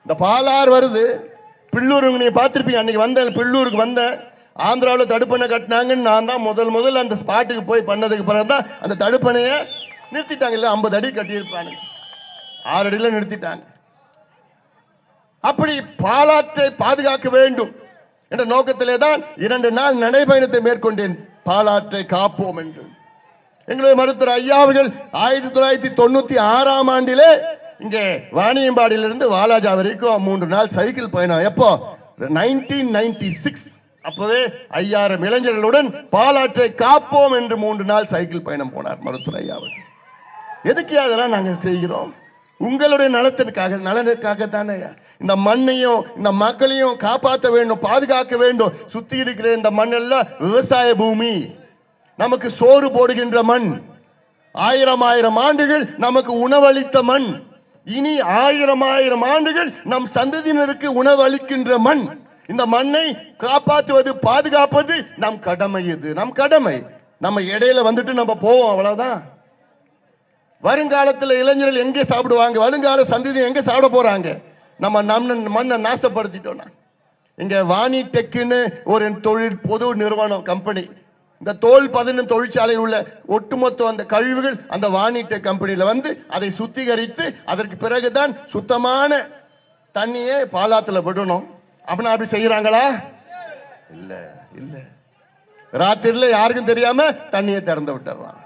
இந்த பாலாறு வருது. பில்லூர் நீங்க பார்த்திருப்பீங்க. அன்னைக்கு வந்தேன், பில்லூருக்கு வந்தேன். ஆந்திராவில் தடுப்பணை கட்டினாங்கன்னு நான் தான் முதல் அந்த ஸ்பாட்டுக்கு போய் பண்ணதுக்கு பிறகு தான் அந்த தடுப்பணையை நிறுத்திட்டாங்க. இல்லை 50 அடி கட்டியிருப்பாங்க, 6 அடியில் நிறுத்திட்டாங்க. அப்படி பாலாற்றை பாதுகாக்க வேண்டும் என்ற நோக்கத்திலே தான் 2 நாள் நடைபயணத்தை மேற்கொண்டேன். பாலாற்றை காப்போம் என்று எங்களுடைய மருத்துவர் ஐயா அவர்கள் 1996ஆம் ஆண்டிலே இங்கே வாணியம்பாடியிலிருந்து வாலாஜா வரைக்கும் 3 நாள் சைக்கிள் பயணம். எப்போ? 1996. அப்பவே 5000 இளைஞர்களுடன் பாலாற்றை காப்போம் என்று 3 நாள் சைக்கிள் பயணம் போனார் மருத்துவர் ஐயா அவர்கள். எதுக்கு அதெல்லாம் நாங்கள் செய்கிறோம்? உங்களுடைய நலனுக்காக தானே. இந்த மண்ணையும் இந்த மக்களையும் காப்பாற்ற வேண்டும், பாதுகாக்க வேண்டும். சுத்தி இருக்கிற இந்த மண் எல்லாம் விவசாய பூமி, நமக்கு சோறு போடுகின்ற மண். 1000 ஆண்டுகள் நமக்கு உணவளித்த மண். இனி 1000 ஆண்டுகள் நம் சந்ததியினருக்கு உணவளிக்கின்ற மண். இந்த மண்ணை காப்பாற்றுவது, பாதுகாப்பது நம் கடமை. இது நம் கடமை. நம்ம இடையில வந்துட்டு நம்ம போவோம், அவ்வளவுதான். வருங்காலத்தில் இளைஞர்கள் எங்கே சாப்பிடுவாங்க? வருங்கால சந்ததி எங்க சாப்பிட போறாங்க? நம்ம மண்ணை நாசப்படுத்திட்டோம். இங்க வாணி டெக்குன்னு ஒரு தொழில் பொது நிறுவனம் கம்பெனி, இந்த தோல் பதனிடும் தொழிற்சாலையில் உள்ள ஒட்டுமொத்த அந்த கழிவுகள் அந்த வாணி டெக் கம்பெனியில வந்து அதை சுத்திகரித்து அதற்கு பிறகுதான் சுத்தமான தண்ணியே பாலாத்துல விடணும். அப்படின்னா அப்படி செய்யறாங்களா? இல்ல இல்ல. ராத்திரில யாருக்கும் தெரியாம தண்ணியை திறந்து விட்டுறாங்க.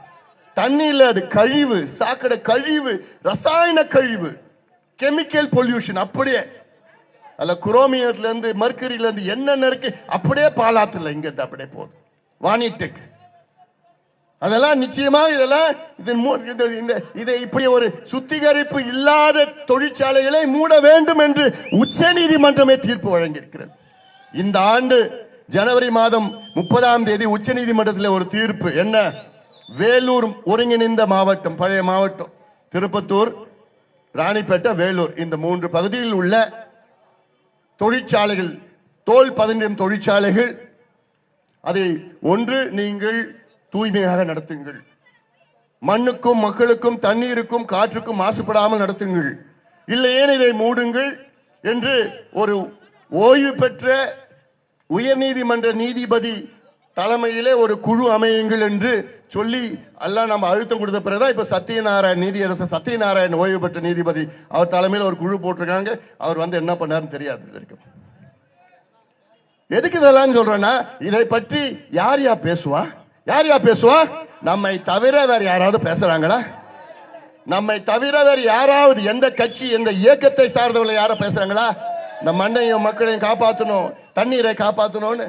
தண்ணி இல்ல, அது கழிவு, சாக்கடை கழிவு, ரசாயன கழிவு, கெமிக்கல் பொல்யூஷன். அப்படியே அல்ல, குரோமியத்துல இருந்து மர்க்கரியில இருந்து என்னென்ன இருக்கு அப்படியே பாலாத்துல இங்க அப்படியே போகுது. வாணிடெக் அதெல்லாம் நிச்சயமா இதெல்லாம் இதை இப்படி ஒரு சுத்திகரிப்பு இல்லாத தொழிற்சாலைகளை மூட வேண்டும் என்று உச்ச நீதிமன்றமே தீர்ப்பு வழங்கியிருக்கிறது. இந்த ஆண்டு ஜனவரி மாதம் 30ஆம் தேதி உச்ச நீதிமன்றத்தில் ஒரு தீர்ப்பு. என்ன? வேலூர் ஒருங்கிணைந்த மாவட்டம், பழைய மாவட்டம் திருப்பத்தூர், ராணிப்பேட்டை, வேலூர், இந்த 3 பகுதியில் உள்ள தொழிற்சாலைகள், தோல் பதனிடும் தொழிற்சாலைகள், அதை ஒன்று நீங்கள் தூய்மையாக நடத்துங்கள், மண்ணுக்கும் மக்களுக்கும் தண்ணீருக்கும் காற்றுக்கும் மாசுபடாமல் நடத்துங்கள், இல்லையே இதை மூடுங்கள் என்று ஒரு ஓய்வு பெற்ற உயர்நீதிமன்ற நீதிபதி தலைமையிலே ஒரு குழு அமையுங்கள் என்று சொல்லி எல்லாம் நம்ம அழுத்தம் கொடுத்த பிறகுதான் இப்ப சத்யநாராயண், நீதியரசர் சத்யநாராயண் ஓய்வு பெற்ற நீதிபதி, அவர் தலைமையில் ஒரு குழு போட்டிருக்காங்க. அவர் வந்து என்ன பண்ணாருன்னு தெரியாது. எதுக்கு இதெல்லாம் சொல்றேன்னா, இதை பற்றி யார் பேசுவா? நம்மை தவிர வேற யாராவது பேசுறாங்களா? நம்மை தவிர வேற யாராவது, எந்த கட்சி, எந்த இயக்கத்தை சார்ந்தவர்களை யார பேசுறாங்களா? இந்த மண்ணையும் மக்களையும் காப்பாற்றணும், தண்ணீரை காப்பாற்றணும்னு.